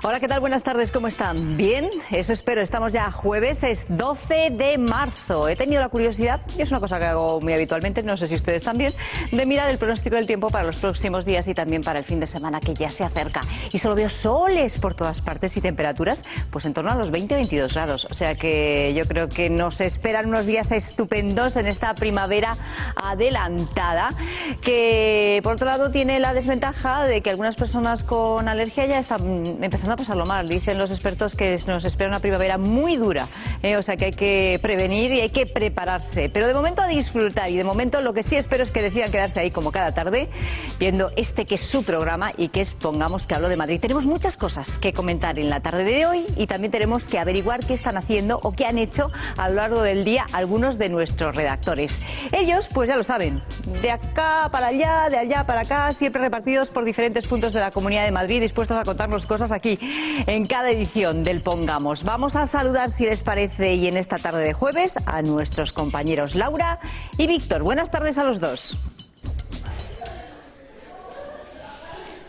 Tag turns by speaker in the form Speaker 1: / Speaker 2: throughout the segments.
Speaker 1: Hola, ¿qué tal? Buenas tardes, ¿cómo están? ¿Bien? Eso espero. Estamos ya jueves, es 12 de marzo. He tenido la curiosidad, y es una cosa que hago muy habitualmente, no sé si ustedes también, de mirar el pronóstico del tiempo para los próximos días y también para el fin de semana que ya se acerca. Y solo veo soles por todas partes y temperaturas pues en torno a los 20-22 grados. O sea que yo creo que nos esperan unos días estupendos en esta primavera adelantada, que por otro lado tiene la desventaja de que algunas personas con alergia ya están empezando a pasarlo mal. Dicen los expertos que nos espera una primavera muy dura, o sea que hay que prevenir y hay que prepararse. Pero de momento a disfrutar, y de momento lo que sí espero es que decidan quedarse ahí como cada tarde viendo este que es su programa y que es Pongamos que hablo de Madrid. Tenemos muchas cosas que comentar en la tarde de hoy y también tenemos que averiguar qué están haciendo o qué han hecho a lo largo del día algunos de nuestros redactores. Ellos, pues ya lo saben, de acá para allá, de allá para acá, siempre repartidos por diferentes puntos de la Comunidad de Madrid, dispuestos a contarnos cosas aquí en cada edición del Pongamos. Vamos a saludar, si les parece, y en esta tarde de jueves, a nuestros compañeros Laura y Víctor. Buenas tardes a los dos.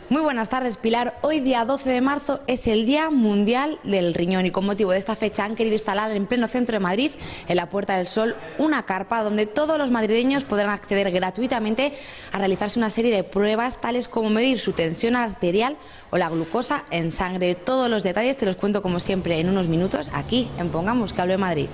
Speaker 2: Muy buenas tardes, Pilar. Hoy, día 12 de marzo, es el Día Mundial del Riñón y con motivo de esta fecha han querido instalar en pleno centro de Madrid, en la Puerta del Sol, una carpa donde todos los madrileños podrán acceder gratuitamente a realizarse una serie de pruebas tales como medir su tensión arterial o la glucosa en sangre. Todos los detalles te los cuento como siempre en unos minutos aquí en Pongamos que hablo de Madrid.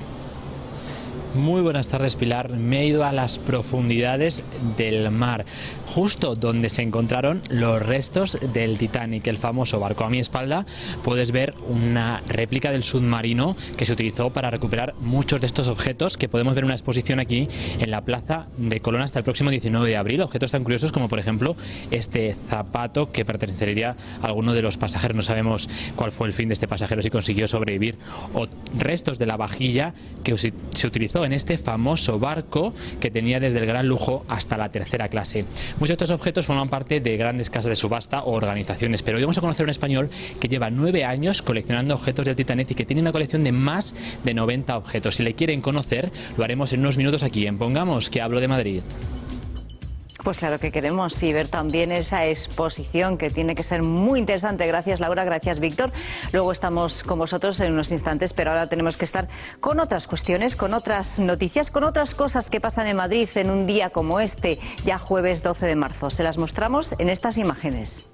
Speaker 3: Muy buenas tardes, Pilar. Me he ido a las profundidades del mar, justo donde se encontraron los restos del Titanic, el famoso barco. A mi espalda puedes ver una réplica del submarino que se utilizó para recuperar muchos de estos objetos, que podemos ver en una exposición aquí en la Plaza de Colón hasta el próximo 19 de abril. Objetos tan curiosos como, por ejemplo, este zapato que pertenecería a alguno de los pasajeros. No sabemos cuál fue el fin de este pasajero, si consiguió sobrevivir. O restos de la vajilla que se utilizó en este famoso barco, que tenía desde el gran lujo hasta la tercera clase. Muchos de estos objetos forman parte de grandes casas de subasta o organizaciones, pero hoy vamos a conocer a un español que lleva 9 años coleccionando objetos del Titanic y que tiene una colección de más de 90 objetos. Si le quieren conocer, lo haremos en unos minutos aquí en Pongamos que hablo de Madrid.
Speaker 1: Pues claro que queremos, y ver también esa exposición que tiene que ser muy interesante. Gracias, Laura, gracias, Víctor. Luego estamos con vosotros en unos instantes, pero ahora tenemos que estar con otras cuestiones, con otras noticias, con otras cosas que pasan en Madrid en un día como este, ya jueves 12 de marzo. Se las mostramos en estas imágenes.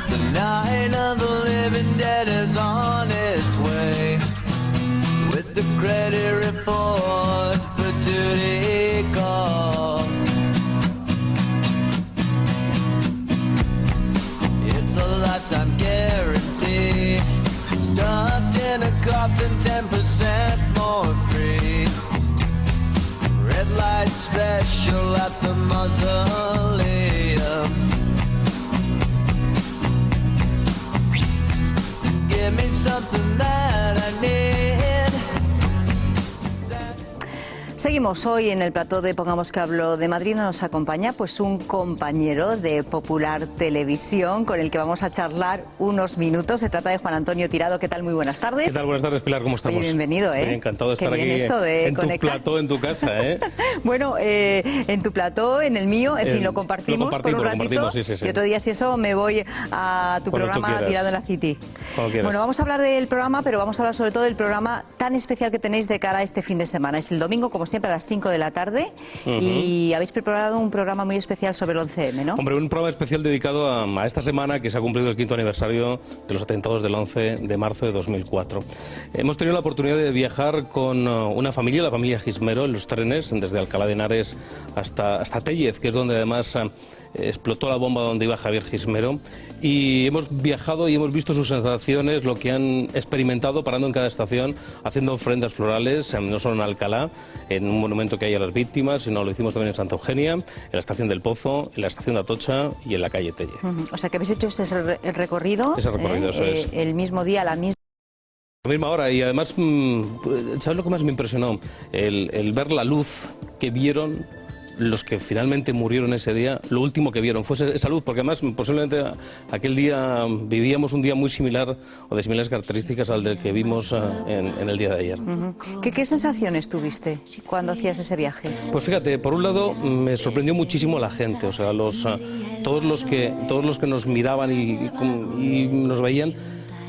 Speaker 4: The night of the living dead is on its way, with the credit report for duty call. It's a lifetime guarantee, stuffed in a coffin, 10% more free. Red light special at the mausoleum. Give me something that I need.
Speaker 1: Seguimos hoy en el plató de Pongamos que hablo de Madrid. Nos acompaña pues un compañero de Popular Televisión con el que vamos a charlar unos minutos. Se trata de Juan Antonio Tirado. ¿Qué tal? Muy buenas tardes.
Speaker 5: ¿Qué tal? Buenas tardes, Pilar. ¿Cómo estamos?
Speaker 1: Oye, bienvenido, ¿eh?
Speaker 5: Muy encantado de estar aquí
Speaker 1: esto de
Speaker 5: en tu plató, en tu casa, ¿eh?
Speaker 1: Bueno, en tu plató, en el mío, en fin, lo compartimos por un ratito.
Speaker 5: Sí.
Speaker 1: Y otro día, si eso, me voy a tu programa Tirado en la City. Bueno, vamos a hablar del programa, pero vamos a hablar sobre todo del programa tan especial que tenéis de cara a este fin de semana. Es el domingo, como siempre, a las 5 de la tarde, y habéis preparado un programa muy especial sobre el 11M, ¿no?
Speaker 5: Hombre, un programa especial dedicado a esta semana que se ha cumplido el 5º aniversario de los atentados del 11 de marzo de 2004. Hemos tenido la oportunidad de viajar con una familia, la familia Gismero, en los trenes, desde Alcalá de Henares hasta Téllez, que es donde además explotó la bomba donde iba Javier Gismero, y hemos viajado y hemos visto sus sensaciones, lo que han experimentado parando en cada estación, haciendo ofrendas florales, no solo en Alcalá, en un monumento que hay a las víctimas, sino lo hicimos también en Santa Eugenia, en la estación del Pozo, en la estación de Atocha y en la calle Téllez.
Speaker 1: O sea que habéis hecho ese recorrido,
Speaker 5: eso es.
Speaker 1: El mismo día, a la
Speaker 5: misma hora, y además, ¿sabes lo que más me impresionó? El ver la luz que vieron los que finalmente murieron ese día, lo último que vieron fue esa luz, porque además posiblemente aquel día vivíamos un día muy similar o de similares características al del que vimos en el día de ayer.
Speaker 1: ¿Qué sensaciones tuviste cuando hacías ese viaje?
Speaker 5: Pues fíjate, por un lado me sorprendió muchísimo la gente, o sea, todos los que nos miraban y nos veían,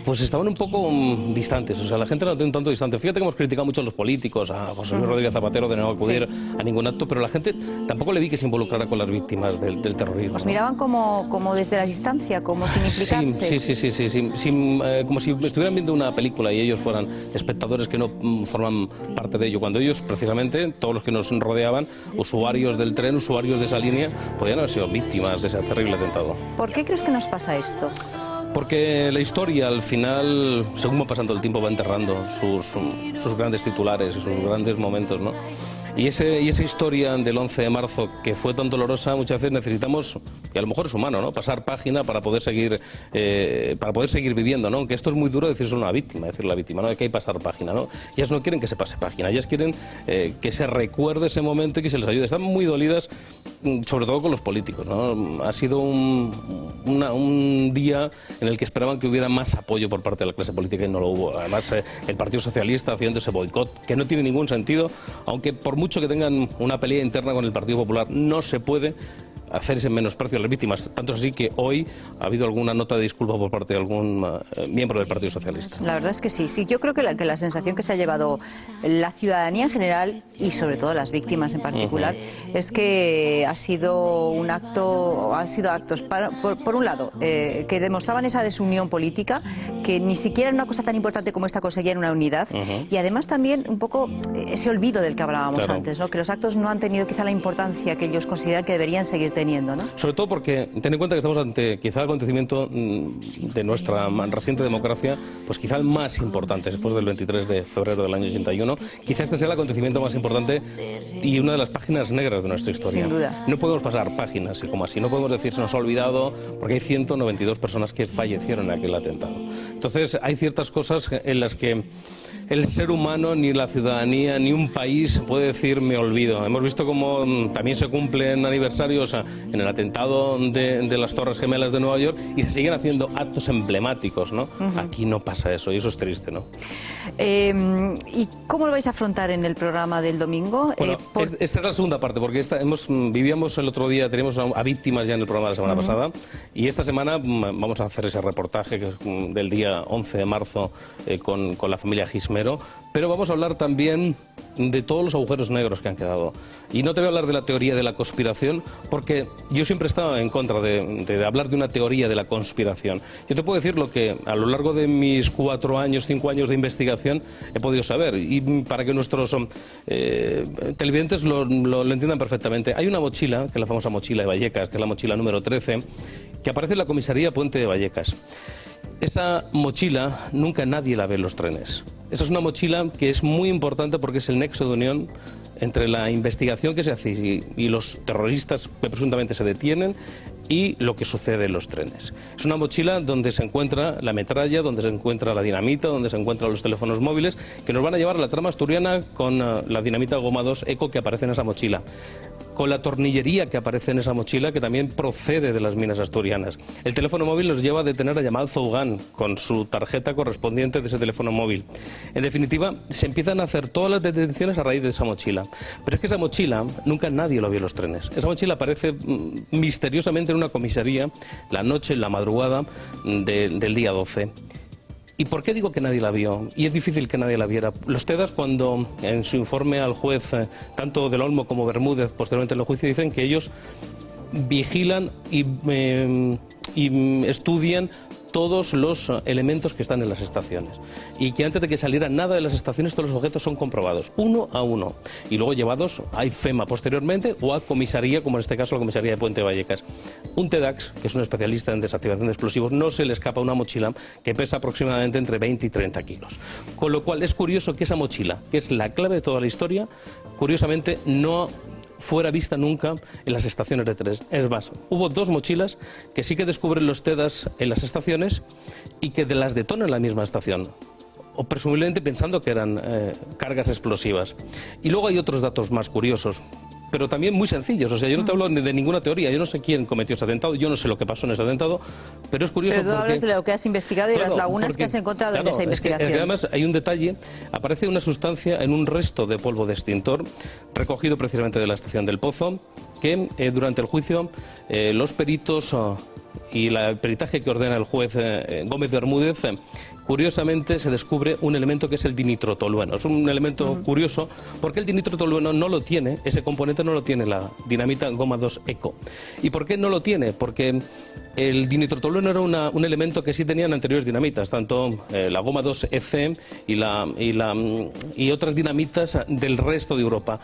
Speaker 5: pues estaban un poco distantes, o sea, la gente no un tanto distante. Fíjate que hemos criticado mucho a los políticos, a José Luis Rodríguez Zapatero de no acudir a ningún acto, pero la gente tampoco le vi que se involucrara con las víctimas del terrorismo.
Speaker 1: Os miraban como desde la distancia, como sin implicarse.
Speaker 5: Sí, como si estuvieran viendo una película y ellos fueran espectadores que no forman parte de ello, cuando ellos, precisamente, todos los que nos rodeaban, usuarios del tren, usuarios de esa línea, podían haber sido víctimas de ese terrible atentado.
Speaker 1: ¿Por qué crees que nos pasa esto?
Speaker 5: Porque la historia, al final, según va pasando el tiempo, va enterrando sus grandes titulares y sus grandes momentos, ¿no? Y esa historia del 11 de marzo, que fue tan dolorosa, muchas veces necesitamos, y a lo mejor es humano, ¿no?, pasar página para poder seguir viviendo, ¿no? Aunque esto es muy duro decírselo a una víctima, decirle a la víctima, ¿no?, que hay que pasar página, ¿no? Ellas no quieren que se pase página, ellas quieren que se recuerde ese momento y que se les ayude. Están muy dolidas, sobre todo con los políticos, ¿no? Ha sido un día en el que esperaban que hubiera más apoyo por parte de la clase política y no lo hubo. Además, el Partido Socialista haciendo ese boicot, que no tiene ningún sentido, aunque por mucho que tengan una pelea interna con el Partido Popular, no se puede hacer ese menosprecio a las víctimas. Tanto es así que hoy ha habido alguna nota de disculpa por parte de algún miembro del Partido Socialista.
Speaker 1: La verdad es que sí. Yo creo que la sensación que se ha llevado la ciudadanía en general y sobre todo las víctimas en particular es que ha sido actos, por un lado, que demostraban esa desunión política, que ni siquiera una cosa tan importante como esta conseguían una unidad, y además también un poco ese olvido del que hablábamos antes, ¿no?, que los actos no han tenido quizá la importancia que ellos consideran que deberían seguir teniendo, ¿no?
Speaker 5: Sobre todo porque ten en cuenta que estamos ante quizá el acontecimiento de nuestra reciente democracia, pues quizá el más importante después del 23 de febrero del año 81. Quizá este sea el acontecimiento más importante y una de las páginas negras de nuestra historia.
Speaker 1: Sin duda.
Speaker 5: No podemos pasar páginas como así, no podemos decir se nos ha olvidado, porque hay 192 personas que fallecieron en aquel atentado. Entonces hay ciertas cosas en las que el ser humano, ni la ciudadanía, ni un país puede decir me olvido. Hemos visto cómo también se cumplen aniversarios en el atentado de las Torres Gemelas de Nueva York y se siguen haciendo actos emblemáticos, ¿no? Aquí no pasa eso y eso es triste, ¿no?
Speaker 1: ¿Y cómo lo vais a afrontar en el programa del domingo?
Speaker 5: Bueno, esta es la segunda parte, porque vivíamos el otro día, teníamos a víctimas ya en el programa de la semana pasada, y esta semana vamos a hacer ese reportaje del día 11 de marzo con la familia Gismero, pero vamos a hablar también de todos los agujeros negros que han quedado. Y no te voy a hablar de la teoría de la conspiración, porque yo siempre he estado en contra de hablar de una teoría de la conspiración. Yo te puedo decir lo que a lo largo de mis 5 años de investigación he podido saber, y para que nuestros televidentes lo entiendan perfectamente. Hay una mochila, que es la famosa mochila de Vallecas, que es la mochila número 13, que aparece en la comisaría Puente de Vallecas. Esa mochila nunca nadie la ve en los trenes. Esa es una mochila que es muy importante porque es el nexo de unión entre la investigación que se hace y los terroristas que presuntamente se detienen y lo que sucede en los trenes. Es una mochila donde se encuentra la metralla, donde se encuentra la dinamita, donde se encuentran los teléfonos móviles, que nos van a llevar a la trama asturiana con la dinamita Goma 2 Eco que aparece en esa mochila, con la tornillería que aparece en esa mochila, que también procede de las minas asturianas. El teléfono móvil nos lleva a detener a Yamal Zougan con su tarjeta correspondiente de ese teléfono móvil. En definitiva, se empiezan a hacer todas las detenciones a raíz de esa mochila. Pero es que esa mochila nunca nadie lo vio en los trenes. Esa mochila aparece misteriosamente en una comisaría la noche, en la madrugada del día 12. ¿Y por qué digo que nadie la vio? Y es difícil que nadie la viera. Los TEDAS, cuando en su informe al juez, tanto Del Olmo como Bermúdez, posteriormente en el juicio, dicen que ellos vigilan y estudian todos los elementos que están en las estaciones, y que antes de que saliera nada de las estaciones todos los objetos son comprobados uno a uno y luego llevados a IFEMA posteriormente o a comisaría, como en este caso la comisaría de Puente de Vallecas. Un TEDAX, que es un especialista en desactivación de explosivos, no se le escapa una mochila que pesa aproximadamente entre 20 y 30 kilos, con lo cual es curioso que esa mochila, que es la clave de toda la historia, curiosamente no fuera vista nunca en las estaciones de tren. Es más, hubo 2 mochilas que sí que descubren los TEDAS en las estaciones y que las detonan en la misma estación, o presumiblemente pensando que eran cargas explosivas. Y luego hay otros datos más curiosos. pero también muy sencillos. O sea, yo no te hablo de ninguna teoría, yo no sé quién cometió ese atentado, yo no sé lo que pasó en ese atentado, pero es curioso.
Speaker 1: Pero tú hablas de lo que has investigado y
Speaker 5: claro,
Speaker 1: las lagunas que has encontrado en esa investigación.
Speaker 5: Es que además hay un detalle, aparece una sustancia en un resto de polvo de extintor recogido precisamente de la estación del Pozo, que durante el juicio los peritos y el peritaje que ordena el juez Gómez Bermúdez, curiosamente se descubre un elemento que es el dinitrotolueno. Es un elemento curioso porque el dinitrotolueno no lo tiene, ese componente no lo tiene la dinamita goma 2 eco. ¿Y por qué no lo tiene? Porque el dinitrotolueno era un elemento que sí tenían anteriores dinamitas, tanto la goma 2 EC y otras dinamitas del resto de Europa.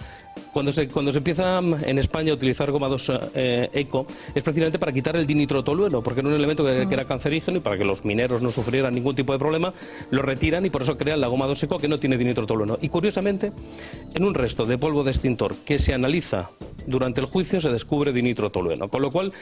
Speaker 5: Cuando se empieza en España a utilizar goma 2 eco es precisamente para quitar el dinitrotolueno, porque era un elemento que era cancerígeno y para que los mineros no sufrieran ningún tipo de problema, lo retiran y por eso crean la goma 2 eco que no tiene dinitrotolueno. Y curiosamente, en un resto de polvo de extintor que se analiza durante el juicio se descubre dinitrotolueno, con lo cual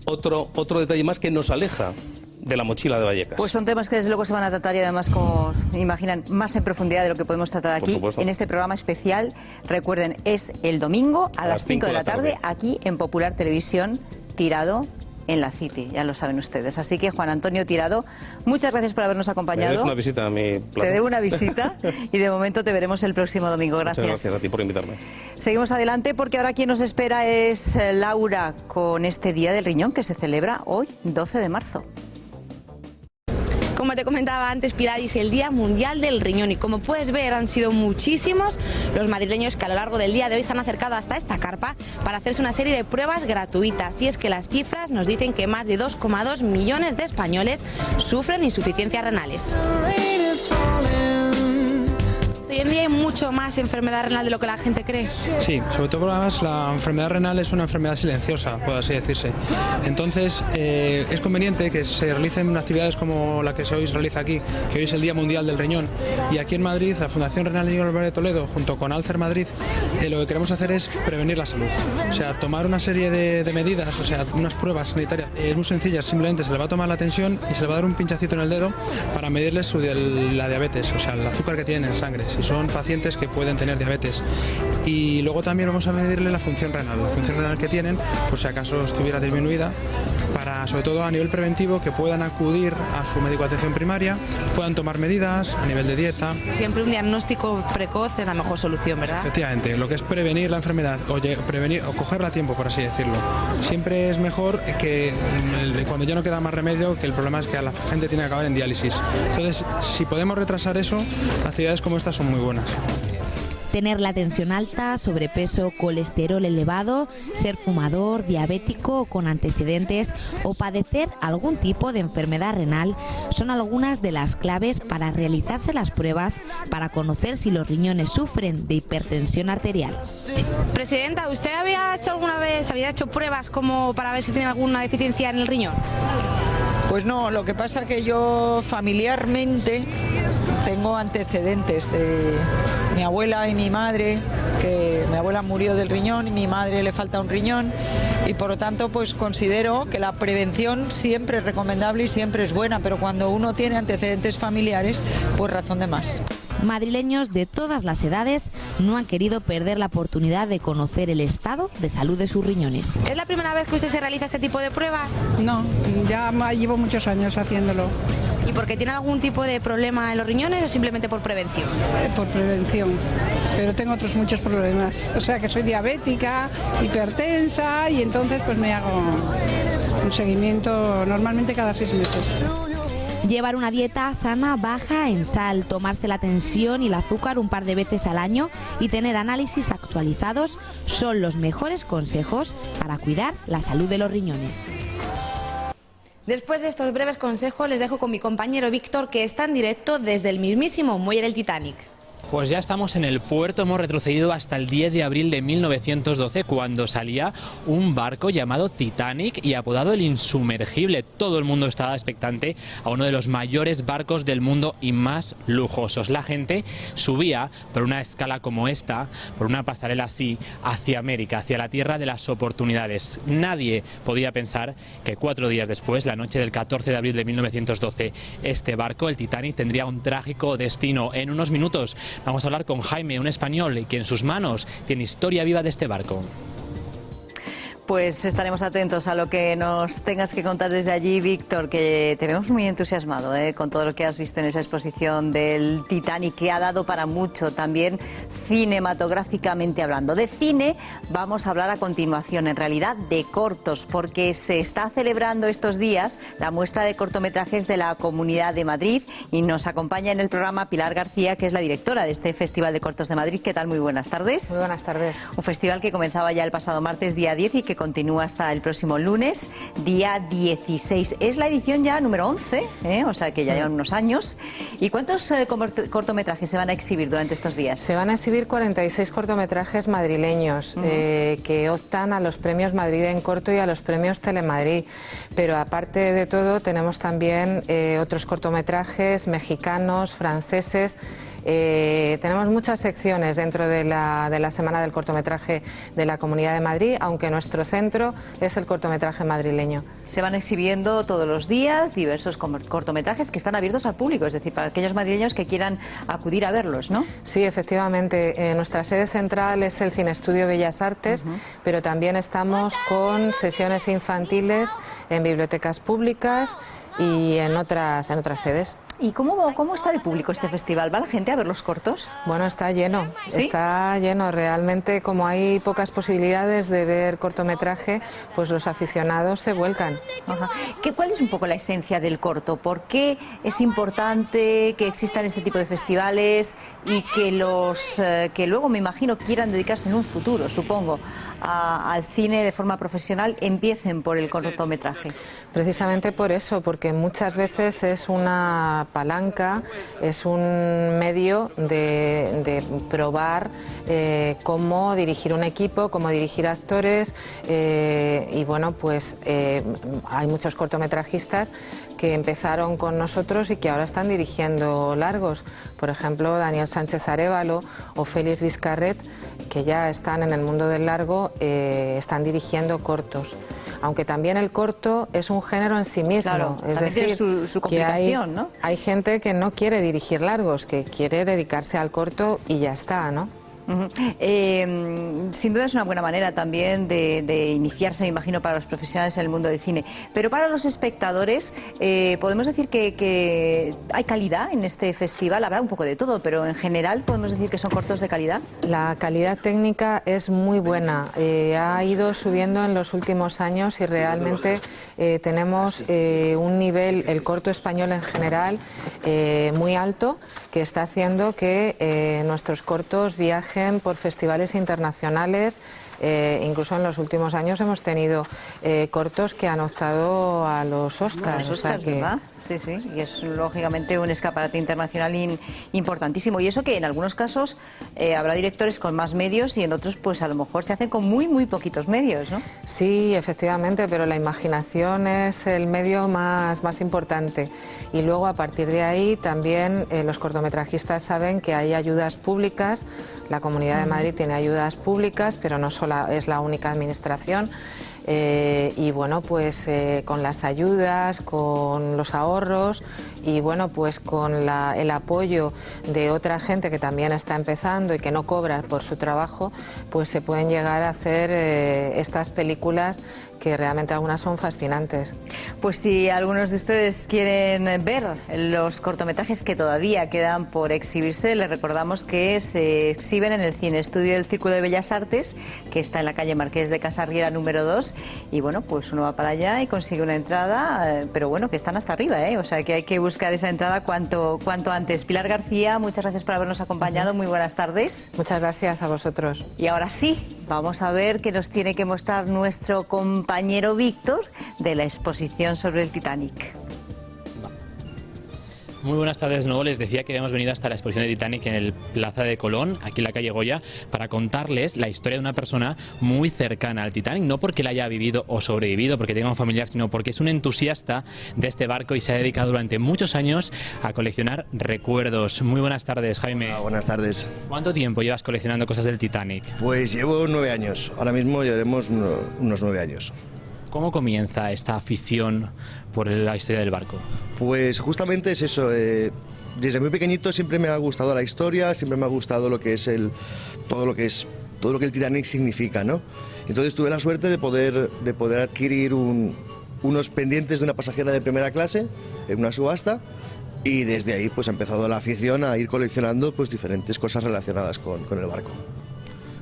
Speaker 5: otro detalle más que nos aleja de la mochila de Vallecas.
Speaker 1: Pues son temas que desde luego se van a tratar y además, como imaginan, más en profundidad de lo que podemos tratar aquí en este programa especial. Recuerden, es el domingo a las 5 de la tarde aquí en Popular Televisión, Tirado en la City, ya lo saben ustedes. Así que, Juan Antonio Tirado, muchas gracias por habernos acompañado.
Speaker 5: Me des una visita a mi plato.
Speaker 1: Te debo una visita y de momento te veremos el próximo domingo. Gracias.
Speaker 5: Muchas gracias a ti por invitarme.
Speaker 1: Seguimos adelante porque ahora quien nos espera es Laura con este Día del Riñón que se celebra hoy, 12 de marzo.
Speaker 2: Como te comentaba antes, Pilar, es el Día Mundial del Riñón y como puedes ver han sido muchísimos los madrileños que a lo largo del día de hoy se han acercado hasta esta carpa para hacerse una serie de pruebas gratuitas. Y es que las cifras nos dicen que más de 2,2 millones de españoles sufren insuficiencias renales. Hoy en día hay mucho más enfermedad renal de lo que la gente cree.
Speaker 6: Sí, sobre todo además la enfermedad renal es una enfermedad silenciosa, por así decirse. Entonces es conveniente que se realicen actividades como la que hoy se realiza aquí, que hoy es el Día Mundial del Riñón. Y aquí en Madrid, la Fundación Renal Íñigo Álvarez de Toledo, junto con Alcer Madrid, lo que queremos hacer es prevenir la salud. O sea, tomar una serie de medidas, o sea, unas pruebas sanitarias muy sencillas. Simplemente se le va a tomar la tensión y se le va a dar un pinchacito en el dedo para medirles la diabetes, o sea, el azúcar que tienen en sangre. Son pacientes que pueden tener diabetes. Y luego también vamos a medirle la función renal que tienen, pues si acaso estuviera disminuida, para sobre todo a nivel preventivo que puedan acudir a su médico de atención primaria, puedan tomar medidas a nivel de dieta.
Speaker 2: Siempre un diagnóstico precoz es la mejor solución, ¿verdad?
Speaker 6: Efectivamente, lo que es prevenir la enfermedad o cogerla a tiempo, por así decirlo. Siempre es mejor que cuando ya no queda más remedio, que el problema es que a la gente tiene que acabar en diálisis. Entonces, si podemos retrasar eso, actividades como estas son muy buenas.
Speaker 7: Tener la tensión alta, sobrepeso, colesterol elevado, ser fumador, diabético o con antecedentes o padecer algún tipo de enfermedad renal son algunas de las claves para realizarse las pruebas para conocer si los riñones sufren de hipertensión arterial.
Speaker 2: Sí. Presidenta, ¿usted había hecho pruebas como para ver si tiene alguna deficiencia en el riñón?
Speaker 8: Pues no, lo que pasa que yo familiarmente tengo antecedentes de mi abuela y mi madre, que mi abuela murió del riñón y mi madre le falta un riñón y por lo tanto pues considero que la prevención siempre es recomendable y siempre es buena, pero cuando uno tiene antecedentes familiares, pues razón de más.
Speaker 7: Madrileños de todas las edades no han querido perder la oportunidad de conocer el estado de salud de sus riñones.
Speaker 2: ¿Es la primera vez que usted se realiza este tipo de pruebas?
Speaker 9: No, ya llevo muchos años haciéndolo.
Speaker 2: ¿Y porque tiene algún tipo de problema en los riñones o simplemente por prevención?
Speaker 9: Por prevención, pero tengo otros muchos problemas. O sea que soy diabética, hipertensa y entonces pues me hago un seguimiento normalmente cada 6 meses.
Speaker 7: Llevar una dieta sana, baja en sal, tomarse la tensión y el azúcar un par de veces al año y tener análisis actualizados son los mejores consejos para cuidar la salud de los riñones.
Speaker 2: Después de estos breves consejos les dejo con mi compañero Víctor, que está en directo desde el mismísimo muelle del Titanic.
Speaker 3: Pues ya estamos en el puerto, hemos retrocedido hasta el 10 de abril de 1912, cuando salía un barco llamado Titanic y apodado el Insumergible. Todo el mundo estaba expectante a uno de los mayores barcos del mundo y más lujosos. La gente subía por una escala como esta, por una pasarela así, hacia América, hacia la tierra de las oportunidades. Nadie podía pensar que 4 días después, la noche del 14 de abril de 1912, este barco, el Titanic, tendría un trágico destino. En unos minutos vamos a hablar con Jaime, un español que en sus manos tiene historia viva de este barco.
Speaker 1: Pues estaremos atentos a lo que nos tengas que contar desde allí, Víctor, que te vemos muy entusiasmado con todo lo que has visto en esa exposición del Titanic, que ha dado para mucho también cinematográficamente hablando. De cine vamos a hablar a continuación, en realidad de cortos, porque se está celebrando estos días la muestra de cortometrajes de la Comunidad de Madrid y nos acompaña en el programa Pilar García, que es la directora de este Festival de Cortos de Madrid. ¿Qué tal? Muy buenas tardes.
Speaker 10: Muy buenas tardes.
Speaker 1: Un festival que comenzaba ya el pasado martes, día 10, y que continúa hasta el próximo lunes, día 16. Es la edición ya número 11, o sea que ya llevan unos años. ¿Y cuántos cortometrajes se van a exhibir durante estos días?
Speaker 10: Se van a exhibir 46 cortometrajes madrileños que optan a los premios Madrid en Corto y a los premios Telemadrid. Pero aparte de todo tenemos también otros cortometrajes mexicanos, franceses. Tenemos muchas secciones dentro de la Semana del Cortometraje de la Comunidad de Madrid, aunque nuestro centro es el cortometraje madrileño.
Speaker 1: Se van exhibiendo todos los días diversos cortometrajes que están abiertos al público, es decir, para aquellos madrileños que quieran acudir a verlos, ¿no?
Speaker 10: Sí, efectivamente. Nuestra sede central es el Cineestudio Bellas Artes, pero también estamos con sesiones infantiles en bibliotecas públicas y en otras sedes.
Speaker 1: ¿Y cómo está de público este festival? ¿Va la gente a ver los cortos?
Speaker 10: Bueno, está lleno,
Speaker 1: ¿Sí?
Speaker 10: Está lleno. Realmente, como hay pocas posibilidades de ver cortometraje, pues los aficionados se vuelcan.
Speaker 1: Ajá. ¿Cuál es un poco la esencia del corto? ¿Por qué es importante que existan este tipo de festivales y que que luego, me imagino, quieran dedicarse en un futuro, supongo, al cine de forma profesional, empiecen por el cortometraje?
Speaker 10: Precisamente por eso, porque muchas veces es una palanca, es un medio de probar cómo dirigir un equipo, cómo dirigir actores y bueno, pues hay muchos cortometrajistas que empezaron con nosotros y que ahora están dirigiendo largos. Por ejemplo, Daniel Sánchez Arévalo o Félix Vizcarret, que ya están en el mundo del largo, están dirigiendo cortos. Aunque también el corto es un género en sí mismo,
Speaker 1: claro,
Speaker 10: es
Speaker 1: decir, tiene su complicación, ¿no?
Speaker 10: Hay gente que no quiere dirigir largos, que quiere dedicarse al corto y ya está, ¿no?
Speaker 1: Sin duda es una buena manera también de iniciarse, me imagino, para los profesionales en el mundo del cine. Pero para los espectadores, podemos decir que hay calidad en este festival. Habrá un poco de todo, pero en general podemos decir que son cortos de calidad.
Speaker 10: La calidad técnica es muy buena. Ha ido subiendo en los últimos años y realmente tenemos un nivel, el corto español en general, muy alto, que está haciendo que nuestros cortos viajen por festivales internacionales. Incluso en los últimos años hemos tenido cortos que han optado a los Oscars.
Speaker 1: ¿Verdad? Sí, sí, y es lógicamente un escaparate internacional importantísimo. Y eso que en algunos casos habrá directores con más medios y en otros pues a lo mejor se hacen con muy poquitos medios, ¿no?
Speaker 10: Sí, efectivamente, pero la imaginación es el medio más importante. Y luego a partir de ahí también los cortometrajistas saben que hay ayudas públicas. La Comunidad de Madrid tiene ayudas públicas, pero no solo es la única administración. Y bueno, pues con las ayudas, con los ahorros y bueno, pues con el apoyo de otra gente que también está empezando y que no cobra por su trabajo, pues se pueden llegar a hacer estas películas que realmente algunas son fascinantes.
Speaker 1: Pues si algunos de ustedes quieren ver los cortometrajes que todavía quedan por exhibirse, les recordamos que se exhiben en el Cineestudio del Círculo de Bellas Artes, que está en la calle Marqués de Casarriera número 2, y bueno, pues uno va para allá y consigue una entrada, pero bueno, que están hasta arriba, o sea que hay que buscar esa entrada cuanto antes. Pilar García, muchas gracias por habernos acompañado, muy buenas tardes.
Speaker 10: Muchas gracias a vosotros.
Speaker 1: Y ahora sí, vamos a ver qué nos tiene que mostrar nuestro compañero Víctor de la exposición sobre el Titanic.
Speaker 3: Muy buenas tardes de nuevo. Les decía que habíamos venido hasta la exposición de Titanic en el Plaza de Colón, aquí en la calle Goya, para contarles la historia de una persona muy cercana al Titanic, no porque la haya vivido o sobrevivido, porque tenga un familiar, sino porque es un entusiasta de este barco y se ha dedicado durante muchos años a coleccionar recuerdos. Muy buenas tardes, Jaime.
Speaker 11: Hola, buenas tardes.
Speaker 3: ¿Cuánto tiempo llevas coleccionando cosas del Titanic?
Speaker 11: Pues llevo 9 años. Ahora mismo llevaremos unos 9 años.
Speaker 3: ¿Cómo comienza esta afición por la historia del barco?
Speaker 11: Pues justamente es eso. Desde muy pequeñito siempre me ha gustado la historia, siempre me ha gustado lo que es todo lo que es todo lo que el Titanic significa, ¿no? Entonces tuve la suerte de poder adquirir unos pendientes de una pasajera de primera clase en una subasta, y desde ahí pues ha empezado la afición a ir coleccionando pues diferentes cosas relacionadas con el barco.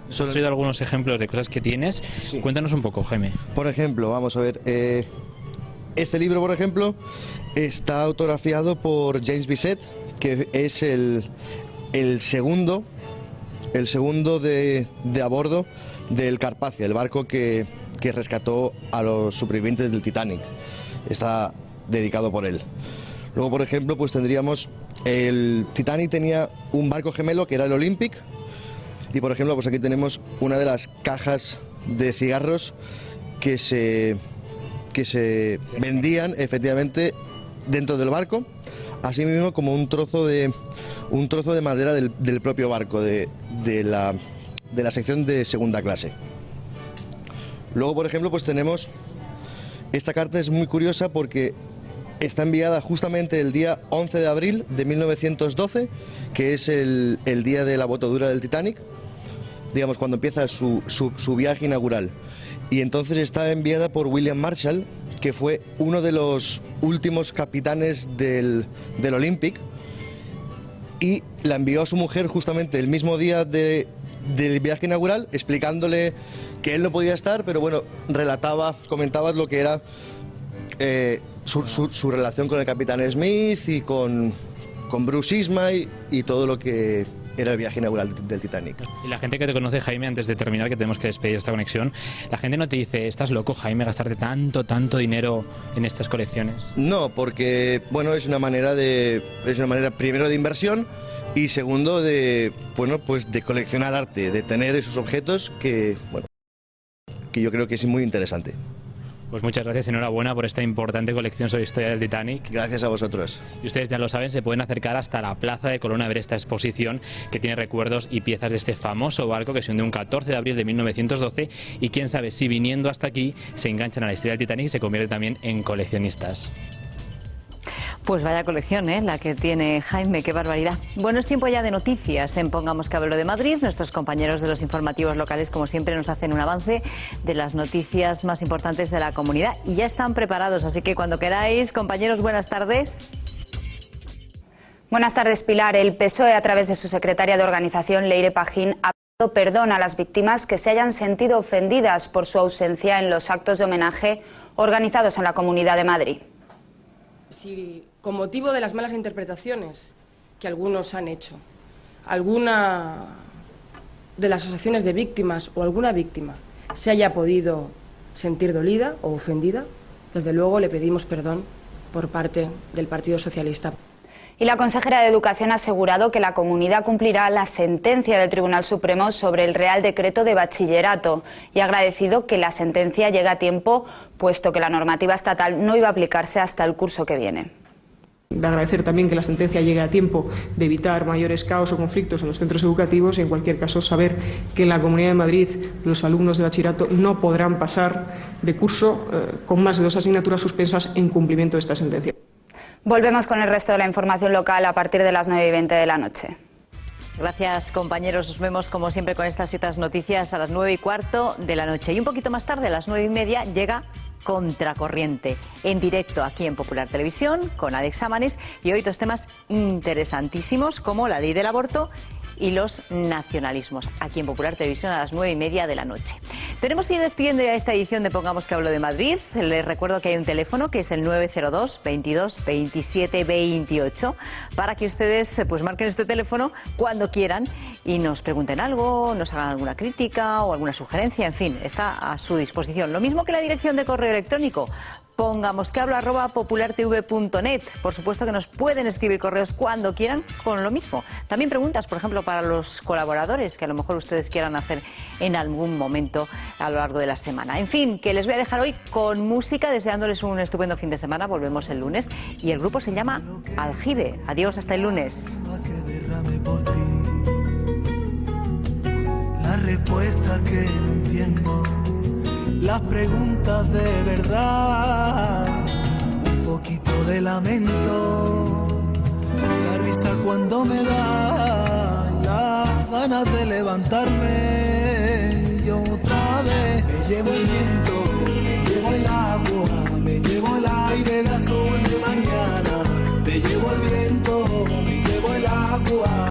Speaker 3: ¿Has traído algunos ejemplos de cosas que tienes? Sí. Cuéntanos un poco, Jaime.
Speaker 11: Por ejemplo, vamos a ver, este libro, por ejemplo, está autografiado por James Bisset, que es el segundo de a bordo del Carpathia, el barco que rescató a los supervivientes del Titanic. Está dedicado por él. Luego, por ejemplo, pues tendríamos, el Titanic tenía un barco gemelo que era el Olympic, y por ejemplo, pues aquí tenemos una de las cajas de cigarros que se vendían efectivamente dentro del barco, así mismo como un trozo de madera del propio barco, de la sección de segunda clase. Luego, por ejemplo, pues tenemos, esta carta es muy curiosa porque está enviada justamente el día 11 de abril de 1912, que es el día de la botadura del Titanic, digamos, cuando empieza su viaje inaugural. Y entonces está enviada por William Marshall, que fue uno de los últimos capitanes del Olympic, y la envió a su mujer justamente el mismo día del viaje inaugural, explicándole que él no podía estar, pero bueno, comentaba lo que era su relación con el capitán Smith y con Bruce Ismay y todo lo que era el viaje inaugural del Titanic.
Speaker 3: Y la gente que te conoce, Jaime, antes de terminar, que tenemos que despedir esta conexión, la gente no te dice, ¿estás loco, Jaime, gastarte tanto dinero en estas colecciones?
Speaker 11: No, porque bueno, es una manera primero de inversión y segundo de coleccionar arte, de tener esos objetos que yo creo que es muy interesante.
Speaker 3: Pues muchas gracias, enhorabuena por esta importante colección sobre historia del Titanic.
Speaker 11: Gracias a vosotros.
Speaker 3: Y ustedes ya lo saben, se pueden acercar hasta la Plaza de Colón a ver esta exposición que tiene recuerdos y piezas de este famoso barco que se hundió un 14 de abril de 1912 y quién sabe si viniendo hasta aquí se enganchan a la historia del Titanic y se convierten también en coleccionistas.
Speaker 1: Pues vaya colección, la que tiene Jaime, qué barbaridad. Bueno, es tiempo ya de noticias en Pongamos que hablo de Madrid. Nuestros compañeros de los informativos locales, como siempre, nos hacen un avance de las noticias más importantes de la comunidad y ya están preparados, así que cuando queráis, compañeros, buenas tardes.
Speaker 12: Buenas tardes, Pilar. El PSOE, a través de su secretaria de organización, Leire Pajín, ha pedido perdón a las víctimas que se hayan sentido ofendidas por su ausencia en los actos de homenaje organizados en la Comunidad de Madrid.
Speaker 13: Si con motivo de las malas interpretaciones que algunos han hecho, alguna de las asociaciones de víctimas o alguna víctima se haya podido sentir dolida o ofendida, desde luego le pedimos perdón por parte del Partido Socialista.
Speaker 12: Y la consejera de Educación ha asegurado que la comunidad cumplirá la sentencia del Tribunal Supremo sobre el Real Decreto de Bachillerato y ha agradecido que la sentencia llegue a tiempo, puesto que la normativa estatal no iba a aplicarse hasta el curso que viene.
Speaker 14: De agradecer también que la sentencia llegue a tiempo de evitar mayores caos o conflictos en los centros educativos y, en cualquier caso, saber que en la Comunidad de Madrid los alumnos de bachillerato no podrán pasar de curso con más de 2 asignaturas suspensas en cumplimiento de esta sentencia.
Speaker 12: Volvemos con el resto de la información local a partir de las 9:20 de la noche.
Speaker 1: Gracias, compañeros. Os vemos como siempre con estas y otras noticias a las 9:15 de la noche. Y un poquito más tarde, a las 9:30, llega Contracorriente, en directo aquí en Popular Televisión, con Alex Amanes. Y hoy 2 temas interesantísimos, como la ley del aborto y los nacionalismos, aquí en Popular Televisión a las 9:30 de la noche. Tenemos que ir despidiendo ya esta edición de Pongamos que hablo de Madrid. Les recuerdo que hay un teléfono que es el 902 22 27 28 para que ustedes pues marquen este teléfono cuando quieran y nos pregunten algo, nos hagan alguna crítica o alguna sugerencia, en fin, está a su disposición. Lo mismo que la dirección de correo electrónico, pongamosquehablo@populartv.net. Por supuesto que nos pueden escribir correos cuando quieran con lo mismo. También preguntas, por ejemplo, para los colaboradores que a lo mejor ustedes quieran hacer en algún momento a lo largo de la semana. En fin, que les voy a dejar hoy con música, deseándoles un estupendo fin de semana. Volvemos el lunes y el grupo se llama Aljibe. Adiós, hasta el lunes.
Speaker 4: La respuesta que no entiendo, las preguntas de verdad, un poquito de lamento, la risa cuando me da las ganas de levantarme.
Speaker 15: Cuba.